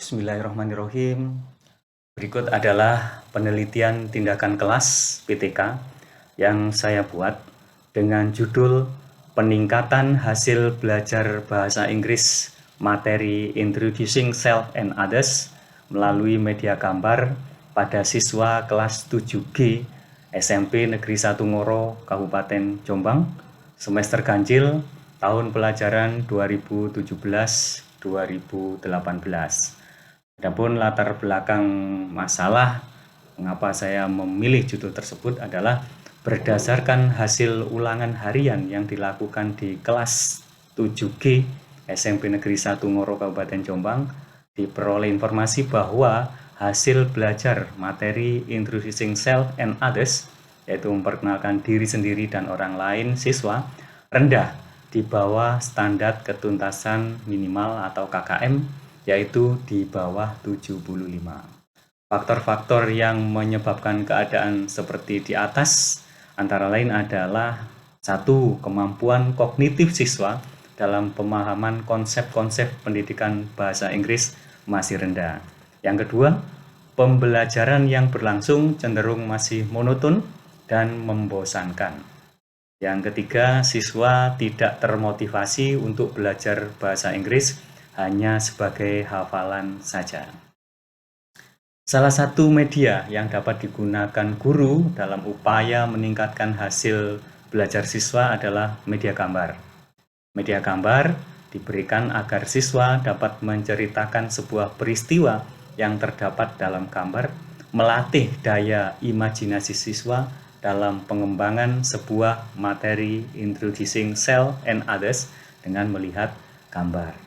Bismillahirrahmanirrahim. Berikut adalah penelitian tindakan kelas (PTK) yang saya buat dengan judul Peningkatan Hasil Belajar Bahasa Inggris Materi Introducing Self and Others melalui media gambar pada siswa kelas 7G SMP Negeri 1 Ngoro, Kabupaten Jombang, semester ganjil tahun pelajaran 2017-2018. Adapun latar belakang masalah mengapa saya memilih judul tersebut adalah berdasarkan hasil ulangan harian yang dilakukan di kelas 7G SMP Negeri 1 Ngoro Kabupaten Jombang, diperoleh informasi bahwa hasil belajar materi Introducing Self and Others, yaitu memperkenalkan diri sendiri dan orang lain siswa, rendah di bawah standar ketuntasan minimal atau KKM, yaitu di bawah 75. Faktor-faktor yang menyebabkan keadaan seperti di atas antara lain adalah 1. Kemampuan kognitif siswa dalam pemahaman konsep-konsep pendidikan bahasa Inggris masih rendah. Yang kedua, pembelajaran yang berlangsung cenderung masih monoton dan membosankan. Yang ketiga, siswa tidak termotivasi untuk belajar bahasa Inggris hanya sebagai hafalan saja. Salah satu media yang dapat digunakan guru dalam upaya meningkatkan hasil belajar siswa adalah media gambar. Media gambar diberikan agar siswa dapat menceritakan sebuah peristiwa yang terdapat dalam gambar, melatih daya imajinasi siswa dalam pengembangan sebuah materi Introducing Self and Others dengan melihat gambar.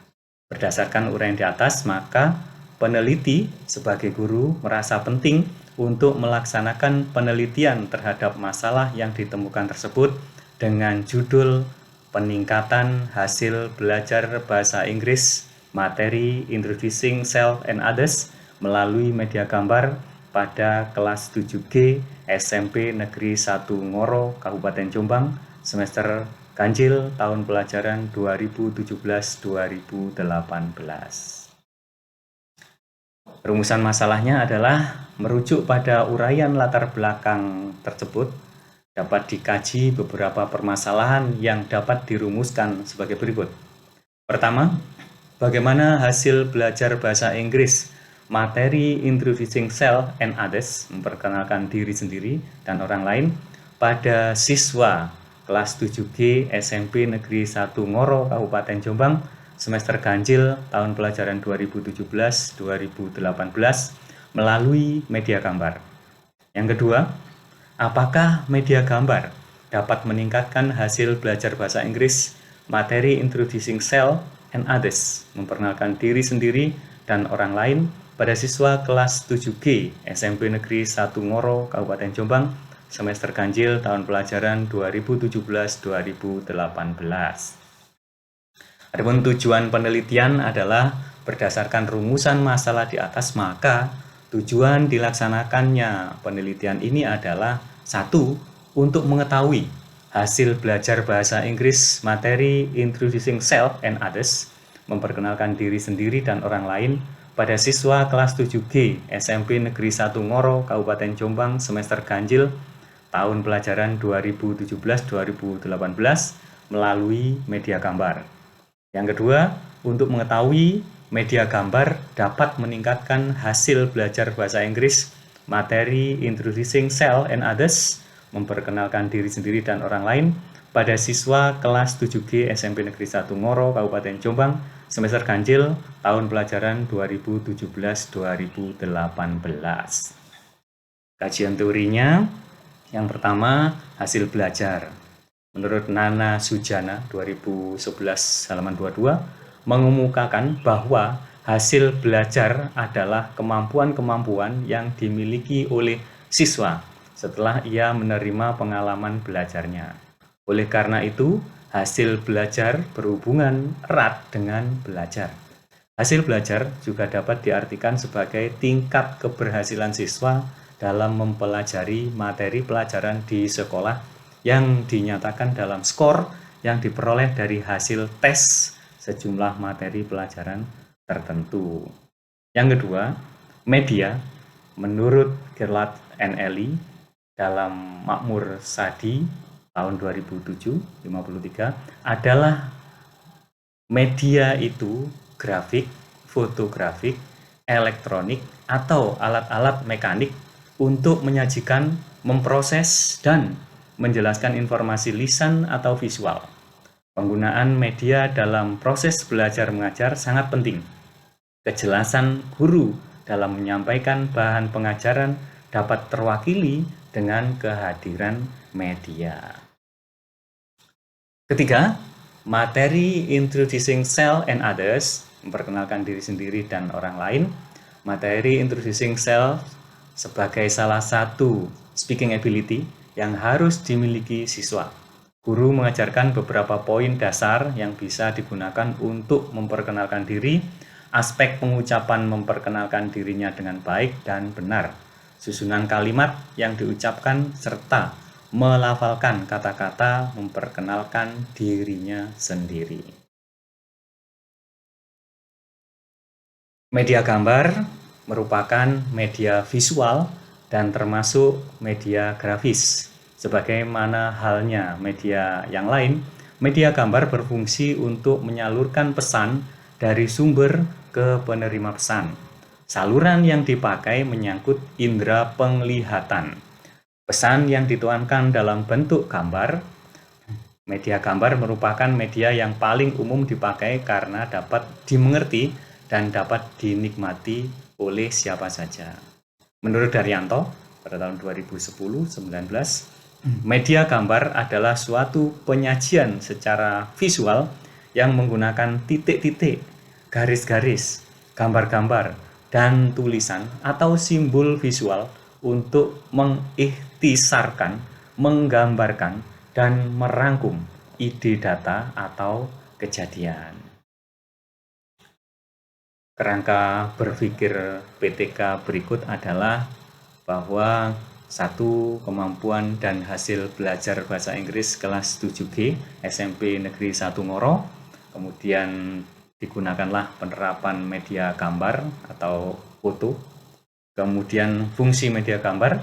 Berdasarkan uraian di atas, maka peneliti sebagai guru merasa penting untuk melaksanakan penelitian terhadap masalah yang ditemukan tersebut dengan judul Peningkatan Hasil Belajar Bahasa Inggris Materi Introducing Self and Others melalui media gambar pada kelas 7G SMP Negeri 1 Ngoro, Kabupaten Jombang, semester ganjil tahun pelajaran 2017-2018. Rumusan masalahnya adalah merujuk pada uraian latar belakang tersebut dapat dikaji beberapa permasalahan yang dapat dirumuskan sebagai berikut. Pertama, bagaimana hasil belajar bahasa Inggris materi Introducing Self and Others, memperkenalkan diri sendiri dan orang lain, pada siswa kelas 7G SMP Negeri 1 Ngoro, Kabupaten Jombang, semester ganjil tahun pelajaran 2017-2018 melalui media gambar. Yang kedua, apakah media gambar dapat meningkatkan hasil belajar bahasa Inggris materi Introducing Self and Others, memperkenalkan diri sendiri dan orang lain pada siswa kelas 7G SMP Negeri 1 Ngoro, Kabupaten Jombang, semester ganjil tahun pelajaran 2017-2018. Adapun tujuan penelitian adalah berdasarkan rumusan masalah di atas, maka tujuan dilaksanakannya penelitian ini adalah 1. Untuk mengetahui hasil belajar bahasa Inggris materi Introducing Self and Others, memperkenalkan diri sendiri dan orang lain pada siswa kelas 7G SMP Negeri 1 Ngoro, Kabupaten Jombang, semester ganjil tahun pelajaran 2017-2018 melalui media gambar. Yang kedua, untuk mengetahui media gambar dapat meningkatkan hasil belajar bahasa Inggris materi Introducing Self and Others, memperkenalkan diri sendiri dan orang lain pada siswa kelas 7G SMP Negeri 1 Ngoro, Kabupaten Jombang, semester ganjil tahun pelajaran 2017-2018. Kajian teorinya, yang pertama, hasil belajar. Menurut Nana Sujana 2011 halaman 22 mengemukakan bahwa hasil belajar adalah kemampuan-kemampuan yang dimiliki oleh siswa setelah ia menerima pengalaman belajarnya. Oleh karena itu, hasil belajar berhubungan erat dengan belajar. Hasil belajar juga dapat diartikan sebagai tingkat keberhasilan siswa dalam mempelajari materi pelajaran di sekolah yang dinyatakan dalam skor yang diperoleh dari hasil tes sejumlah materi pelajaran tertentu. Yang kedua, media menurut Gerlach and Ellie dalam Makmur Sadi tahun 2007, 53 adalah media itu grafik, fotografik, elektronik, atau alat-alat mekanik untuk menyajikan, memproses, dan menjelaskan informasi lisan atau visual. Penggunaan media dalam proses belajar mengajar sangat penting. Kejelasan guru dalam menyampaikan bahan pengajaran dapat terwakili dengan kehadiran media. Ketiga, materi introducing self and others, memperkenalkan diri sendiri dan orang lain. Materi introducing self sebagai salah satu speaking ability yang harus dimiliki siswa. Guru mengajarkan beberapa poin dasar yang bisa digunakan untuk memperkenalkan diri, aspek pengucapan memperkenalkan dirinya dengan baik dan benar, susunan kalimat yang diucapkan, serta melafalkan kata-kata memperkenalkan dirinya sendiri. Media gambar merupakan media visual dan termasuk media grafis. Sebagaimana halnya media yang lain, media gambar berfungsi untuk menyalurkan pesan dari sumber ke penerima pesan. Saluran yang dipakai menyangkut indera penglihatan. Pesan yang dituangkan dalam bentuk gambar. Media gambar merupakan media yang paling umum dipakai karena dapat dimengerti dan dapat dinikmati oleh siapa saja. Menurut Daryanto, pada tahun 2010-19, media gambar adalah suatu penyajian secara visual yang menggunakan titik-titik, garis-garis, gambar-gambar, dan tulisan atau simbol visual untuk mengikhtisarkan, menggambarkan, dan merangkum ide data atau kejadian. Kerangka berpikir PTK berikut adalah bahwa satu, kemampuan dan hasil belajar bahasa Inggris kelas 7G SMP Negeri 1 Ngoro. Kemudian digunakanlah penerapan media gambar atau foto. Kemudian fungsi media gambar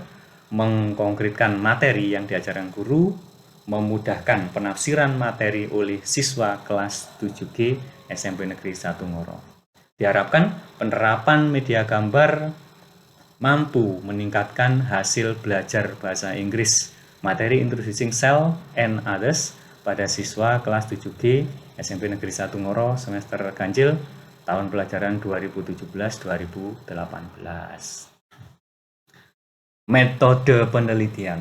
mengkonkretkan materi yang diajarkan guru, memudahkan penafsiran materi oleh siswa kelas 7G SMP Negeri 1 Ngoro. Diharapkan penerapan media gambar mampu meningkatkan hasil belajar bahasa Inggris materi introducing self and others pada siswa kelas 7G SMP Negeri 1 Ngoro semester ganjil tahun pelajaran 2017-2018. Metode penelitian.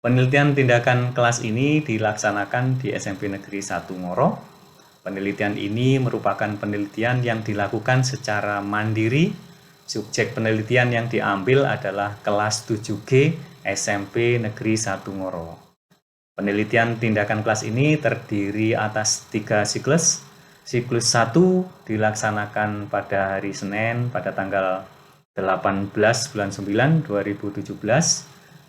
Penelitian tindakan kelas ini dilaksanakan di SMP Negeri 1 Ngoro. Penelitian ini merupakan penelitian yang dilakukan secara mandiri. Subjek penelitian yang diambil adalah kelas 7G SMP Negeri 1 Ngoro. Penelitian tindakan kelas ini terdiri atas 3 siklus. Siklus 1 dilaksanakan pada hari Senin pada tanggal 18 bulan 9 2017.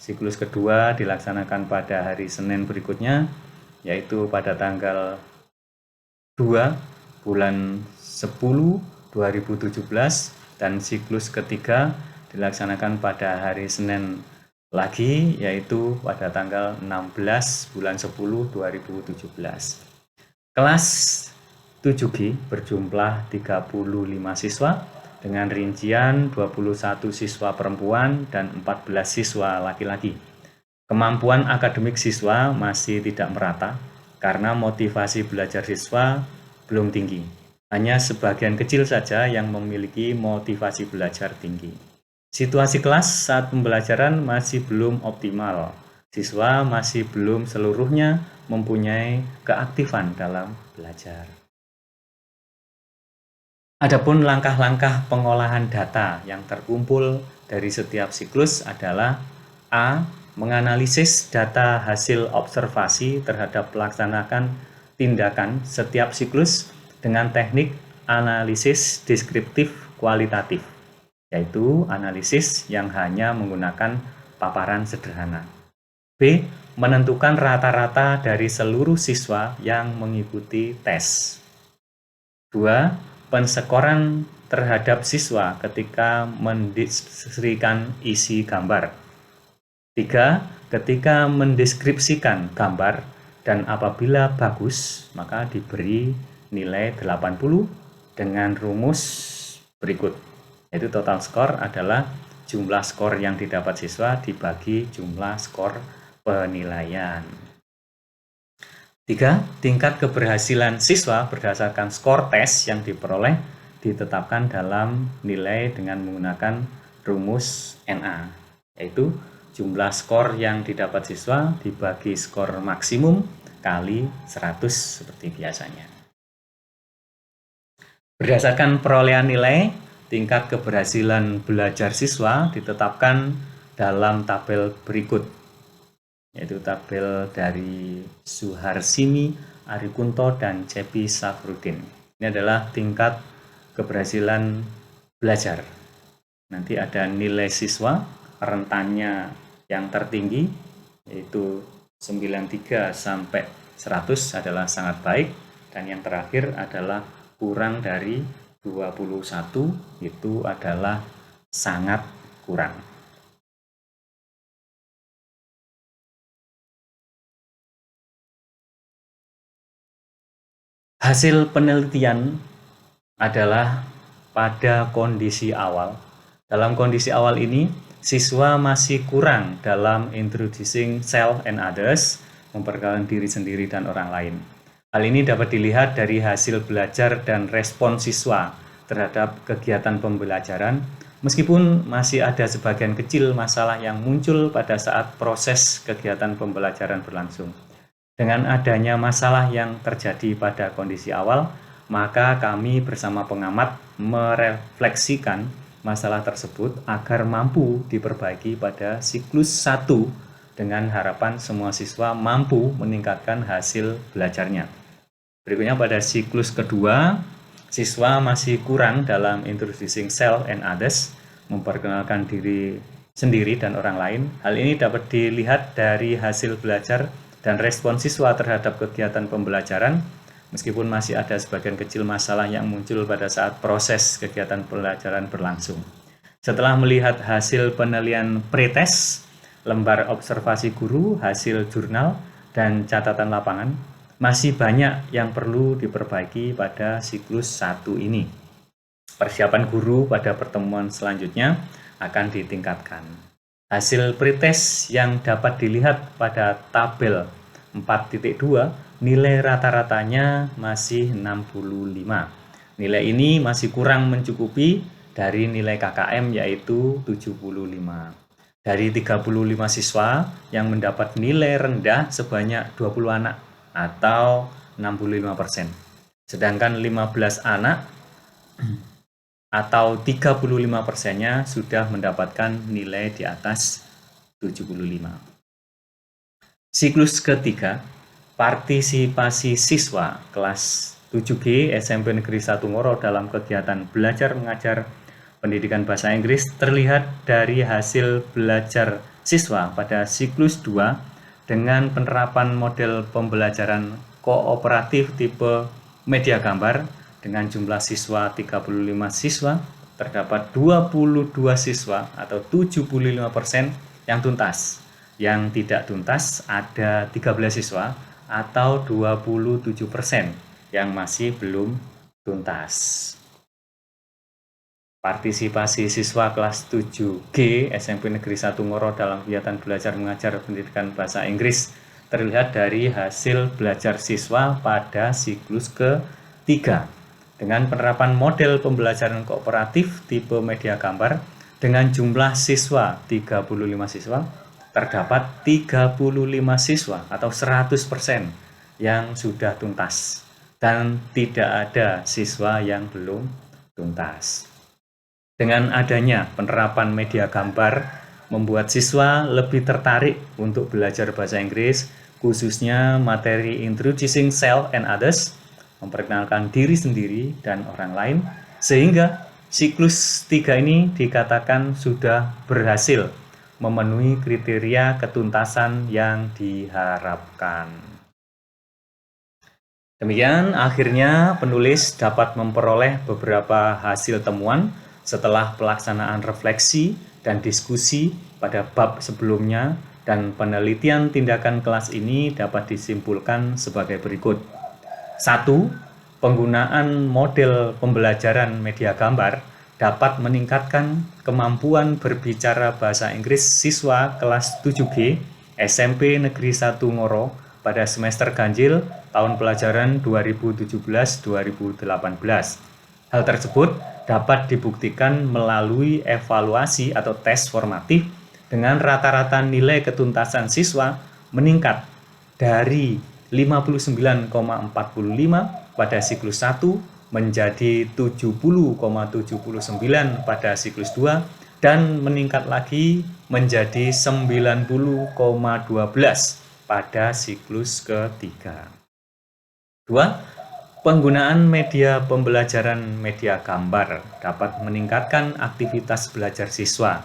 Siklus kedua dilaksanakan pada hari Senin berikutnya, yaitu pada tanggal 2 bulan 10 2017, dan siklus ketiga dilaksanakan pada hari Senin lagi, yaitu pada tanggal 16 bulan 10 2017. Kelas 7G berjumlah 35 siswa dengan rincian 21 siswa perempuan dan 14 siswa laki-laki. Kemampuan akademik siswa masih tidak merata karena motivasi belajar siswa belum tinggi. Hanya sebagian kecil saja yang memiliki motivasi belajar tinggi. Situasi kelas saat pembelajaran masih belum optimal. Siswa masih belum seluruhnya mempunyai keaktifan dalam belajar. Adapun langkah-langkah pengolahan data yang terkumpul dari setiap siklus adalah A. Menganalisis data hasil observasi terhadap pelaksanaan tindakan setiap siklus dengan teknik analisis deskriptif kualitatif, yaitu analisis yang hanya menggunakan paparan sederhana. B. Menentukan rata-rata dari seluruh siswa yang mengikuti tes. 2. pensekoran terhadap siswa ketika mendeskripsikan isi gambar. 3. Ketika mendeskripsikan gambar dan apabila bagus, maka diberi nilai 80 dengan rumus berikut. Yaitu total skor adalah jumlah skor yang didapat siswa dibagi jumlah skor penilaian. 3. Tingkat keberhasilan siswa berdasarkan skor tes yang diperoleh ditetapkan dalam nilai dengan menggunakan rumus NA, yaitu jumlah skor yang didapat siswa dibagi skor maksimum kali 100 seperti biasanya. Berdasarkan perolehan nilai, tingkat keberhasilan belajar siswa ditetapkan dalam tabel berikut, yaitu tabel dari Suharsini, Arikunto, dan Cepi Safrudin. Ini adalah tingkat keberhasilan belajar. Nanti ada nilai siswa, rentannya yang tertinggi, yaitu 93 sampai 100 adalah sangat baik, dan yang terakhir adalah kurang dari 21, itu adalah sangat kurang. Hasil penelitian adalah pada kondisi awal. Dalam kondisi awal ini, siswa masih kurang dalam introducing self and others, memperkenalkan diri sendiri dan orang lain. Hal ini dapat dilihat dari hasil belajar dan respon siswa terhadap kegiatan pembelajaran, meskipun masih ada sebagian kecil masalah yang muncul pada saat proses kegiatan pembelajaran berlangsung. Dengan adanya masalah yang terjadi pada kondisi awal, maka kami bersama pengamat merefleksikan masalah tersebut agar mampu diperbaiki pada siklus 1 dengan harapan semua siswa mampu meningkatkan hasil belajarnya. Berikutnya pada siklus kedua, siswa masih kurang dalam introducing self and others, memperkenalkan diri sendiri dan orang lain. Hal ini dapat dilihat dari hasil belajar dan respon siswa terhadap kegiatan pembelajaran, meskipun masih ada sebagian kecil masalah yang muncul pada saat proses kegiatan pembelajaran berlangsung. Setelah melihat hasil penilaian pretest, lembar observasi guru, hasil jurnal, dan catatan lapangan, masih banyak yang perlu diperbaiki pada siklus 1 ini. Persiapan guru pada pertemuan selanjutnya akan ditingkatkan. Hasil pretest yang dapat dilihat pada tabel 4.2, nilai rata-ratanya masih 65. Nilai ini masih kurang mencukupi dari nilai KKM yaitu 75. Dari 35 siswa yang mendapat nilai rendah sebanyak 20 anak atau 65%. Sedangkan 15 anak atau 35%-nya sudah mendapatkan nilai di atas 75. Siklus ketiga, partisipasi siswa kelas 7G SMP Negeri 1 Ngoro dalam kegiatan belajar mengajar pendidikan bahasa Inggris terlihat dari hasil belajar siswa pada siklus 2 dengan penerapan model pembelajaran kooperatif tipe media gambar dengan jumlah siswa 35 siswa, terdapat 22 siswa atau 75% yang tuntas. Yang tidak tuntas ada 13 siswa atau 27% yang masih belum tuntas. Partisipasi siswa kelas 7G SMP Negeri 1 Ngoro dalam kegiatan belajar mengajar pendidikan bahasa Inggris terlihat dari hasil belajar siswa pada siklus ketiga dengan penerapan model pembelajaran kooperatif tipe media gambar dengan jumlah siswa 35 siswa, terdapat 35 siswa atau 100% yang sudah tuntas dan tidak ada siswa yang belum tuntas. Dengan adanya penerapan media gambar membuat siswa lebih tertarik untuk belajar bahasa Inggris, khususnya materi Introducing Self and Others, memperkenalkan diri sendiri dan orang lain, sehingga siklus 3 ini dikatakan sudah berhasil memenuhi kriteria ketuntasan yang diharapkan. Demikian akhirnya penulis dapat memperoleh beberapa hasil temuan setelah pelaksanaan refleksi dan diskusi pada bab sebelumnya, dan penelitian tindakan kelas ini dapat disimpulkan sebagai berikut. 1. Penggunaan model pembelajaran media gambar dapat meningkatkan kemampuan berbicara bahasa Inggris siswa kelas 7G SMP Negeri 1 Ngoro pada semester ganjil tahun pelajaran 2017-2018. Hal tersebut dapat dibuktikan melalui evaluasi atau tes formatif dengan rata-rata nilai ketuntasan siswa meningkat dari 59,45 pada siklus 1 menjadi 70,79 pada siklus 2 dan meningkat lagi menjadi 90,12 pada siklus ketiga. 2. Penggunaan media pembelajaran media gambar dapat meningkatkan aktivitas belajar siswa.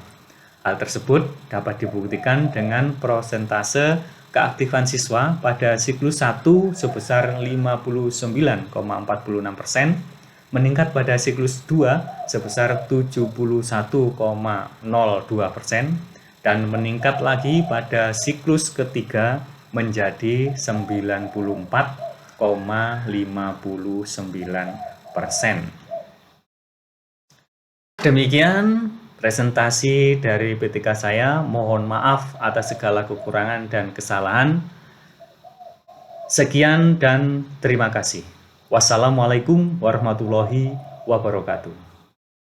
Hal tersebut dapat dibuktikan dengan prosentase keaktifan siswa pada siklus 1 sebesar 59,46%, meningkat pada siklus 2 sebesar 71,02%, dan meningkat lagi pada siklus ketiga menjadi 94,59%. Demikian presentasi dari PTK saya. Mohon maaf atas segala kekurangan dan kesalahan. Sekian dan terima kasih. Wassalamualaikum warahmatullahi wabarakatuh.